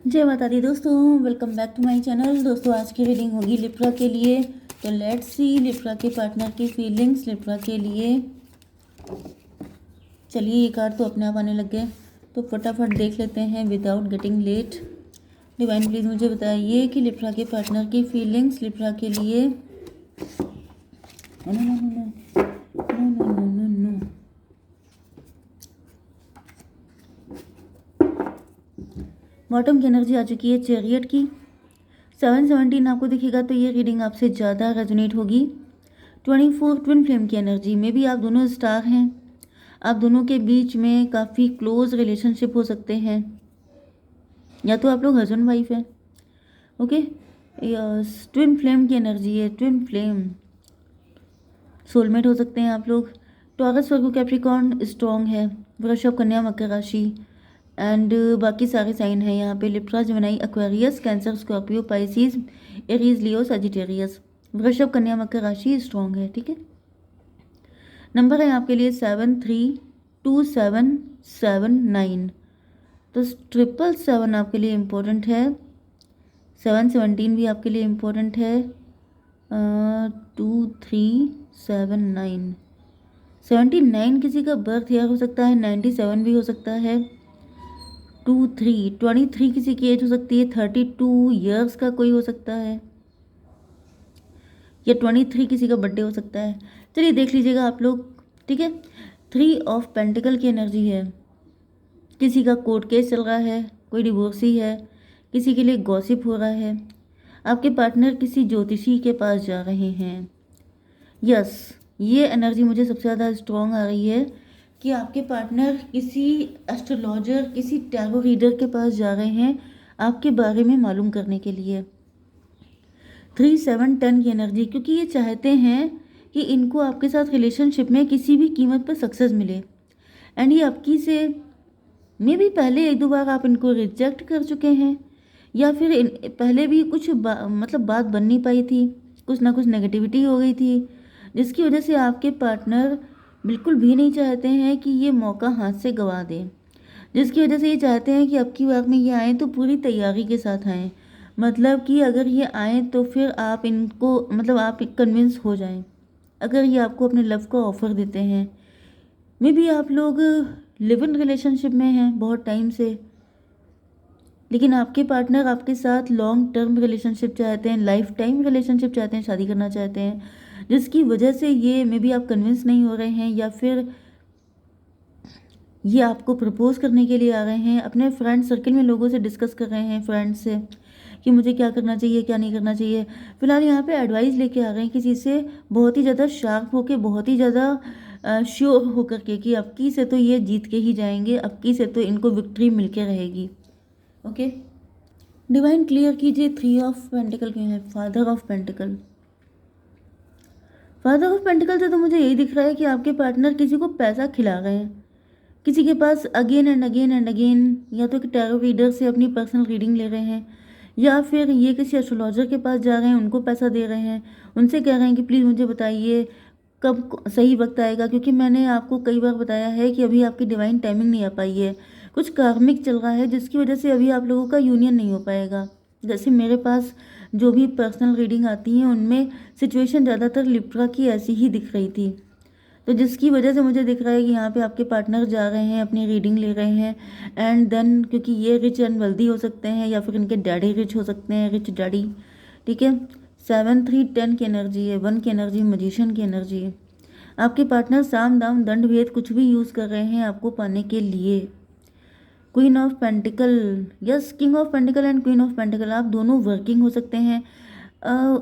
जय माता दी दोस्तों, welcome back to my channel. दोस्तों आज की रीडिंग होगी लिब्रा के लिए। तो लेट्स सी लिब्रा के पार्टनर की फीलिंग्स लिब्रा के लिए। चलिए ये कार्ड तो अपने आप आने लग गए, तो फटाफट देख लेते हैं without getting late. Divine please मुझे बताइए कि लिब्रा के पार्टनर की फीलिंग्स लिब्रा के लिए। No no no no no no no no. Bottom की एनर्जी आ चुकी है चैरियट की। 717 आपको दिखेगा तो ये रीडिंग आपसे ज़्यादा रेजोनेट होगी। 24 ट्विन फ्लेम की एनर्जी में भी आप दोनों स्टार हैं। आप दोनों के बीच में काफ़ी क्लोज रिलेशनशिप हो सकते हैं, या तो आप लोग हस्बैंड वाइफ हैं। ओके, यस, ट्विन फ्लेम की एनर्जी है। ट्विन फ्लेम सोलमेट हो सकते हैं आप लोग। टॉरस वर्गो कैप्रिकॉर्न स्ट्रॉन्ग है। वृषभ कन्या मकर राशि एंड बाकी सारे साइन हैं यहाँ पे। Libra Gemini Aquarius cancer Scorpio Pisces Aries Leo Sagittarius. वृषभ कन्या मकर राशि स्ट्रॉन्ग है। ठीक है, नंबर है आपके लिए 732779। तो 777 आपके लिए इम्पोर्टेंट है। 717 भी आपके लिए इम्पोर्टेंट है। 2379 79 किसी का बर्थ ईयर हो सकता है। 97 भी हो सकता है। 23 किसी की एज हो सकती है। 32 ईयर्स का कोई हो सकता है, या 23 किसी का बर्थडे हो सकता है। चलिए देख लीजिएगा आप लोग। ठीक है, 3 ऑफ पेंटिकल की एनर्जी है। किसी का कोर्ट केस चल रहा है, कोई डिवोर्सी है, किसी के लिए गॉसिप हो रहा है। आपके पार्टनर किसी ज्योतिषी के पास जा रहे हैं। यस, ये एनर्जी मुझे सबसे ज़्यादा स्ट्रॉन्ग आ रही है कि आपके पार्टनर किसी एस्ट्रोलॉजर, किसी टैरो रीडर के पास जा रहे हैं आपके बारे में मालूम करने के लिए। 3710 की एनर्जी, क्योंकि ये चाहते हैं कि इनको आपके साथ रिलेशनशिप में किसी भी कीमत पर सक्सेस मिले। एंड ये आपकी से मे भी पहले एक दो बार आप इनको रिजेक्ट कर चुके हैं, या फिर पहले भी कुछ मतलब बात बन नहीं पाई थी, कुछ ना कुछ नेगेटिविटी हो गई थी, जिसकी वजह से आपके पार्टनर बिल्कुल भी नहीं चाहते हैं कि ये मौका हाथ से गंवा दें। जिसकी वजह से ये चाहते हैं कि अब की बार में ये आएँ तो पूरी तैयारी के साथ आएँ। मतलब कि अगर ये आएँ तो फिर आप इनको मतलब आप कन्विंस हो जाएं। अगर ये आपको अपने लव का ऑफ़र देते हैं, मे बी आप लोग लिव इन रिलेशनशिप में हैं बहुत टाइम से, लेकिन आपके पार्टनर आपके साथ लॉन्ग टर्म रिलेशनशिप चाहते हैं, लाइफ टाइम रिलेशनशिप चाहते हैं, शादी करना चाहते हैं, जिसकी वजह से ये मे बी आप कन्विंस नहीं हो रहे हैं, या फिर ये आपको प्रपोज करने के लिए आ रहे हैं। अपने फ्रेंड सर्कल में लोगों से डिस्कस कर रहे हैं, फ्रेंड्स से, कि मुझे क्या करना चाहिए क्या नहीं करना चाहिए। फिलहाल यहाँ पे एडवाइस लेके आ रहे हैं किसी से, बहुत ही ज़्यादा शार्प होके, बहुत ही ज़्यादा श्योर होकर के कि अब की से तो ये जीत के ही जाएंगे, अब की से तो इनको विक्ट्री मिल के रहेगी। ओके, डिवाइन क्लियर कीजिए 3 ऑफ पेंटिकल क्यों है। Father of pentacle, father of pentacle से तो मुझे यही दिख रहा है कि आपके पार्टनर किसी को पैसा खिला रहे हैं, किसी के पास again and again and again, या तो कि टैरो रीडर से अपनी पर्सनल रीडिंग ले रहे हैं, या फिर ये किसी एस्ट्रोलॉजर के पास जा रहे हैं, उनको पैसा दे रहे हैं, उनसे कह रहे हैं कि प्लीज़ मुझे बताइए कब सही वक्त आएगा, क्योंकि मैंने आपको कई बार बताया है कि अभी आपकी डिवाइन टाइमिंग नहीं आ पाई है, कुछ कार्मिक चल रहा है, जिसकी वजह से अभी आप लोगों का यूनियन नहीं हो पाएगा। जैसे मेरे पास जो भी पर्सनल रीडिंग आती हैं उनमें सिचुएशन ज़्यादातर लिब्रा की ऐसी ही दिख रही थी, तो जिसकी वजह से मुझे दिख रहा है कि यहाँ पे आपके पार्टनर जा रहे हैं, अपनी रीडिंग ले रहे हैं, एंड देन क्योंकि ये रिच एंड वेल्दी हो सकते हैं, या फिर इनके डैडी रिच हो सकते हैं, रिच डैडी। ठीक है, 7310 की एनर्जी है, 1 की एनर्जी, मजिशियन की एनर्जी है। आपके पार्टनर साम दाम दंड भेद कुछ भी यूज़ कर रहे हैं आपको पाने के लिए। Queen of pentacle, yes, king of pentacle and queen of pentacle, आप दोनों वर्किंग हो सकते हैं।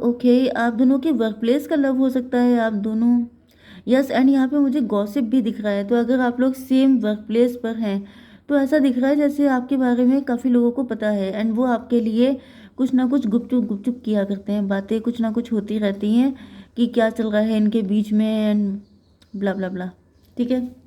ओके, आप दोनों के वर्क प्लेस का लव हो सकता है, आप दोनों। यस, एंड यहाँ पे मुझे गॉसिप भी दिख रहा है, तो अगर आप लोग सेम वर्क प्लेस पर हैं तो ऐसा दिख रहा है जैसे आपके बारे में काफ़ी लोगों को पता है, एंड वो आपके लिए कुछ ना कुछ गुपचुप गुपचुप किया करते हैं, बातें कुछ ना कुछ होती रहती हैं कि क्या चल रहा है इनके बीच में, एंड ब्ला ब्ला ब्ला। ठीक है,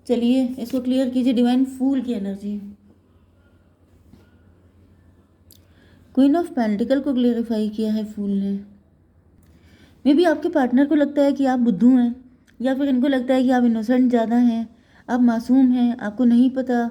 चलिए इसको क्लियर कीजिए। डिवाइन फूल की एनर्जी, क्वीन ऑफ पेंटिकल को क्लेरिफाई किया है फूल ने। मे बी आपके पार्टनर को लगता है कि आप बुद्धू हैं, या फिर इनको लगता है कि आप इनोसेंट ज़्यादा हैं, आप मासूम हैं, आपको नहीं पता।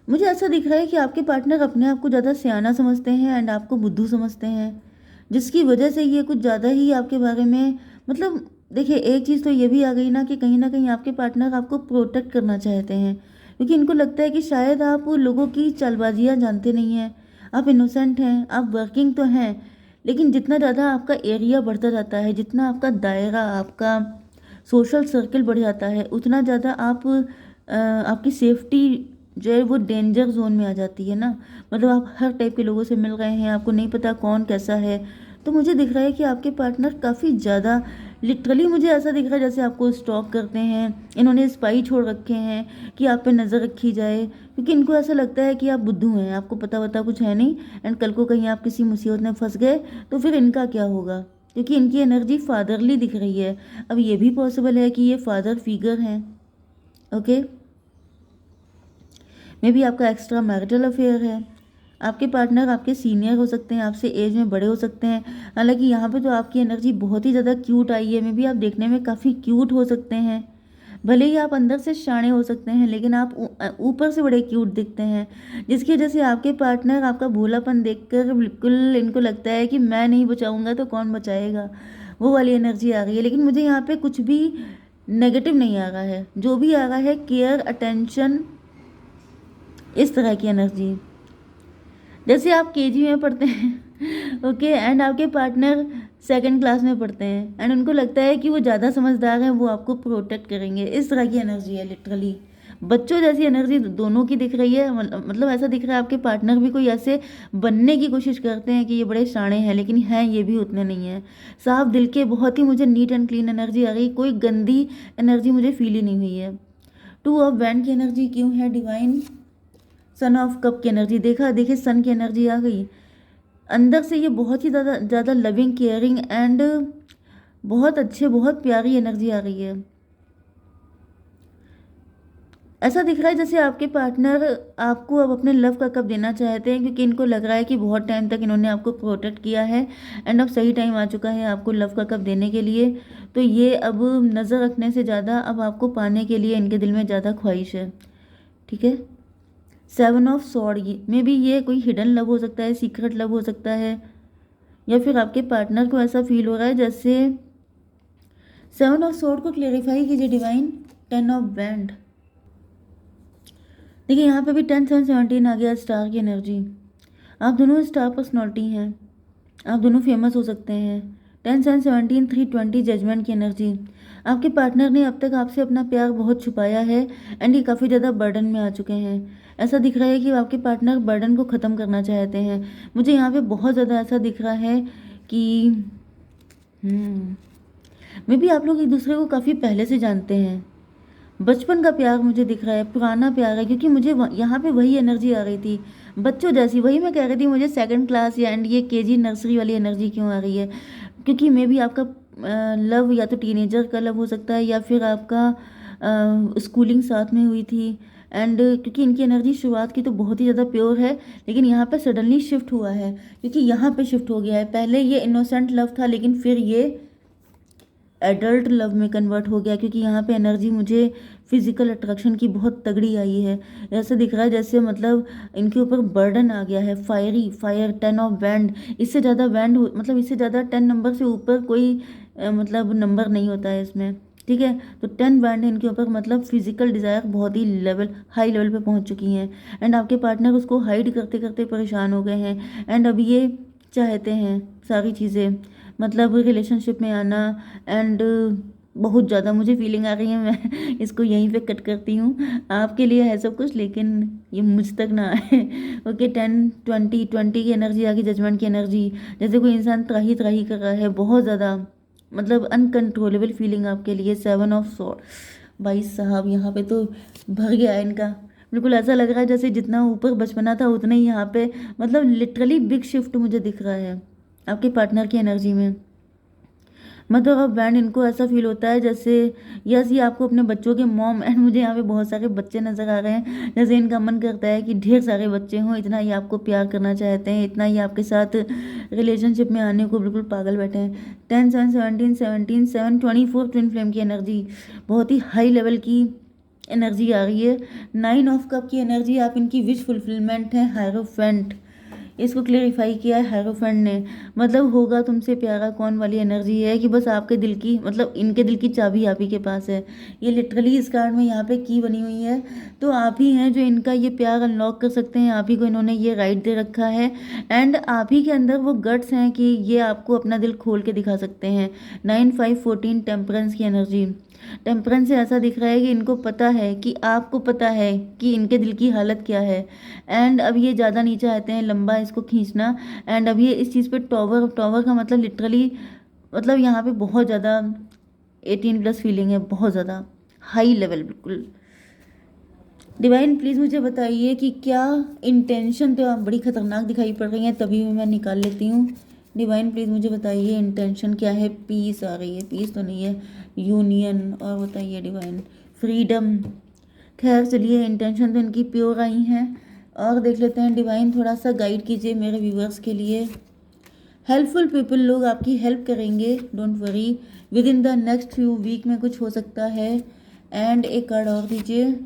मुझे ऐसा दिख रहा है कि आपके पार्टनर अपने आप को ज़्यादा सयाना समझते हैं एंड आपको बुद्धू समझते हैं, जिसकी वजह से ये कुछ ज़्यादा ही आपके बारे में मतलब देखिए, एक चीज़ तो ये भी आ गई ना कहीं आपके पार्टनर आपको प्रोटेक्ट करना चाहते हैं, क्योंकि इनको लगता है कि शायद आप लोगों की चालबाजियाँ जानते नहीं हैं, आप इनोसेंट हैं, आप वर्किंग तो हैं, लेकिन जितना ज़्यादा आपका एरिया बढ़ता जाता है, जितना आपका दायरा, आपका सोशल सर्कल बढ़ जाता है, उतना ज़्यादा आपकी सेफ्टी जो है वो डेंजर जोन में आ जाती है ना। मतलब आप हर टाइप के लोगों से मिल रहे हैं, आपको नहीं पता कौन कैसा है। तो मुझे दिख रहा है कि आपके पार्टनर काफ़ी ज़्यादा लिटरली मुझे ऐसा दिख रहा है जैसे आपको स्टॉक करते हैं, इन्होंने स्पाई छोड़ रखे हैं कि आप पे नज़र रखी जाए, क्योंकि इनको ऐसा लगता है कि आप बुद्धू हैं, आपको पता वता कुछ है नहीं, एंड कल को कहीं आप किसी मुसीबत में फंस गए तो फिर इनका क्या होगा, क्योंकि इनकी एनर्जी फादरली दिख रही है। अब ये भी पॉसिबल है कि ये फादर फिगर हैं। ओके, मे बी आपका एक्स्ट्रा मैरिटल अफेयर है। आपके पार्टनर आपके सीनियर हो सकते हैं, आपसे एज में बड़े हो सकते हैं। हालांकि यहाँ पे तो आपकी एनर्जी बहुत ही ज़्यादा क्यूट आई है, मे बी आप देखने में काफ़ी क्यूट हो सकते हैं। भले ही आप अंदर से शाणे हो सकते हैं, लेकिन आप ऊपर से बड़े क्यूट दिखते हैं, जिसकी वजह से आपके पार्टनर आपका भोलापन देखकर बिल्कुल इनको लगता है कि मैं नहीं बचाऊंगा तो कौन बचाएगा, वो वाली एनर्जी आ रही है। लेकिन मुझे यहाँ पे कुछ भी नेगेटिव नहीं आ रहा है, जो भी आ रहा है केयर, अटेंशन, इस तरह की एनर्जी। जैसे आप केजी में पढ़ते हैं ओके, एंड आपके पार्टनर सेकंड क्लास में पढ़ते हैं एंड उनको लगता है कि वो ज़्यादा समझदार हैं, वो आपको प्रोटेक्ट करेंगे, इस तरह की एनर्जी है लिटरली। बच्चों जैसी एनर्जी दोनों की दिख रही है। मतलब ऐसा दिख रहा है आपके पार्टनर भी कोई ऐसे बनने की कोशिश करते हैं कि ये बड़े शाणे हैं, लेकिन हैं ये भी उतने नहीं हैं। साफ दिल के, बहुत ही मुझे नीट एंड क्लीन एनर्जी आ रही, कोई गंदी एनर्जी मुझे फील ही नहीं हुई है। टू ऑफ वैंड की एनर्जी क्यों है डिवाइन? सन ऑफ कप की एनर्जी देखा, देखिए सन की एनर्जी आ गई अंदर से। ये बहुत ही ज़्यादा ज़्यादा लविंग, केयरिंग एंड बहुत अच्छे, बहुत प्यारी एनर्जी आ रही है। ऐसा दिख रहा है जैसे आपके पार्टनर आपको अब अपने लव का कप देना चाहते हैं, क्योंकि इनको लग रहा है कि बहुत टाइम तक इन्होंने आपको प्रोटेक्ट किया है एंड अब सही टाइम आ चुका है आपको लव का कप देने के लिए। तो ये अब नज़र रखने से ज़्यादा अब आपको पाने के लिए इनके दिल में ज़्यादा ख्वाहिश है। ठीक है, सेवन ऑफ सॉर्ड में भी ये कोई हिडन लव हो सकता है, सीक्रेट लव हो सकता है, या फिर आपके पार्टनर को ऐसा फील हो रहा है जैसे सेवन ऑफ सॉर्ड को क्लेरिफाई कीजिए डिवाइन। टेन ऑफ बैंड, देखिए यहाँ पे भी 10, 7, 17 आ गया, स्टार की एनर्जी। आप दोनों स्टार पर्सनैलिटी हैं, आप दोनों फेमस हो सकते हैं। 10, 7, 17, 320 जजमेंट की एनर्जी। आपके पार्टनर ने अब तक आपसे अपना प्यार बहुत छुपाया है एंड ये काफ़ी ज़्यादा बर्डन में आ चुके हैं। ऐसा दिख रहा है कि आपके पार्टनर बर्डन को ख़त्म करना चाहते हैं। मुझे यहाँ पे बहुत ज़्यादा ऐसा दिख रहा है कि मे बी आप लोग एक दूसरे को काफ़ी पहले से जानते हैं। बचपन का प्यार मुझे दिख रहा है, पुराना प्यार है, क्योंकि मुझे यहाँ पे वही एनर्जी आ रही थी, बच्चों जैसी। वही मैं कह रही थी, मुझे सेकंड क्लास या एंड ये केजी नर्सरी वाली एनर्जी क्यों आ रही है, क्योंकि मे बी आपका लव या तो टीनेजर का लव हो सकता है, या फिर आपका स्कूलिंग साथ में हुई थी। एंड क्योंकि इनकी एनर्जी शुरुआत की तो बहुत ही ज़्यादा प्योर है, लेकिन यहाँ पे सडनली शिफ्ट हुआ है, क्योंकि यहाँ पे शिफ्ट हो गया है। पहले ये इनोसेंट लव था, लेकिन फिर ये एडल्ट लव में कन्वर्ट हो गया, क्योंकि यहाँ पे एनर्जी मुझे फिजिकल अट्रैक्शन की बहुत तगड़ी आई है। ऐसा दिख रहा है जैसे मतलब इनके ऊपर बर्डन आ गया है, फायरी फायर। 10 ऑफ बैंड, इससे ज़्यादा बैंड मतलब इससे ज़्यादा 10 नंबर से ऊपर कोई मतलब नंबर नहीं होता है इसमें। ठीक है, तो 10 बैंड है इनके ऊपर, मतलब फिजिकल डिज़ायर बहुत ही हाई लेवल पे पहुंच चुकी हैं एंड आपके पार्टनर उसको हाइड करते करते परेशान हो गए हैं एंड अब ये चाहते हैं सारी चीज़ें, मतलब रिलेशनशिप में आना। एंड बहुत ज़्यादा मुझे फीलिंग आ रही है, मैं इसको यहीं पे कट करती हूँ। आपके लिए है सब कुछ, लेकिन ये मुझ तक ना आए। ओके, 10, 20 की एनर्जी आ गई, जजमेंट की एनर्जी। जैसे कोई इंसान त्राही त्राही कर रहा है, बहुत ज़्यादा मतलब अनकंट्रोलेबल फीलिंग आपके लिए। 7 ऑफ सॉर्ड, भाई साहब यहाँ पे तो भर गया है इनका। बिल्कुल ऐसा लग रहा है जैसे जितना ऊपर बचपना था उतना ही यहाँ पे मतलब लिटरली बिग शिफ्ट मुझे दिख रहा है आपके पार्टनर की एनर्जी में। मतलब अब बैंड इनको ऐसा फील होता है जैसे यस ये आपको अपने बच्चों के मॉम, एंड मुझे यहाँ पे बहुत सारे बच्चे नज़र आ रहे हैं, जैसे इनका मन करता है कि ढेर सारे बच्चे हों, इतना ही आपको प्यार करना चाहते हैं, इतना ही आपके साथ रिलेशनशिप में आने को बिल्कुल पागल बैठे हैं। 10, 7, 17, 17, 7, 24 ट्विन फ्लेम की एनर्जी, बहुत ही हाई लेवल की एनर्जी आ रही है। 9 ऑफ कप की एनर्जी, आप इनकी विश फुलफिलमेंट है। हायरोफेंट, इसको क्लेरिफाई किया है हायरोफेंट ने, मतलब होगा तुमसे प्यारा कौन वाली एनर्जी है कि बस आपके दिल की, मतलब इनके दिल की चाबी आप ही के पास है। ये लिटरली इस कार्ड में यहाँ पे की बनी हुई है, तो आप ही हैं जो इनका ये प्यार अनलॉक कर सकते हैं। आप ही को इन्होंने ये राइट दे रखा है, एंड आप ही के अंदर वो गट्स हैं कि ये आपको अपना दिल खोल के दिखा सकते हैं। 9 5 14 टेम्परेंस की एनर्जी। टेम्परेंस से ऐसा दिख रहा है कि इनको पता है कि आपको पता है कि इनके दिल की हालत क्या है, एंड अब ये ज़्यादा नहीं चाहते हैं लंबा इसको खींचना। एंड अब ये इस चीज़ पे टॉवर, टॉवर का मतलब लिटरली, मतलब यहाँ पे बहुत ज़्यादा 18+ फीलिंग है, बहुत ज़्यादा हाई लेवल बिल्कुल। डिवाइन प्लीज़ मुझे बताइए कि क्या इंटेंशन, तो आप बड़ी खतरनाक दिखाई पड़ रही हैं, तभी मैं निकाल लेती हूँ। डिवाइन प्लीज़ मुझे बताइए इंटेंशन क्या है। पीस आ रही है, पीस तो नहीं है, यूनियन, और बताइए डिवाइन फ्रीडम। खैर चलिए, इंटेंशन तो इनकी प्योर आई हैं, और देख लेते हैं डिवाइन थोड़ा सा गाइड कीजिए मेरे व्यूवर्स के लिए। हेल्पफुल पीपल, लोग आपकी हेल्प करेंगे, don't worry, within the next few week में कुछ हो सकता है। एंड एक कार्ड और दीजिए।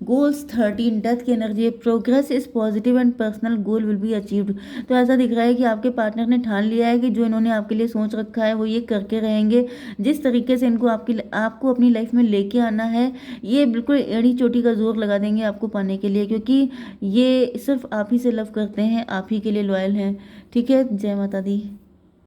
गोल्स 13, डेथ की एनर्जी है। Progress is positive and personal goal will be achieved. तो ऐसा दिख रहा है कि आपके पार्टनर ने ठान लिया है कि जो इन्होंने आपके लिए सोच रखा है वो ये करके रहेंगे। जिस तरीके से इनको आपको अपनी लाइफ में लेके आना है, ये बिल्कुल एड़ी चोटी का जोर लगा देंगे आपको पाने के लिए, क्योंकि ये सिर्फ आप ही से लव करते हैं, आप ही के लिए लॉयल हैं। ठीक है, जय माता दी।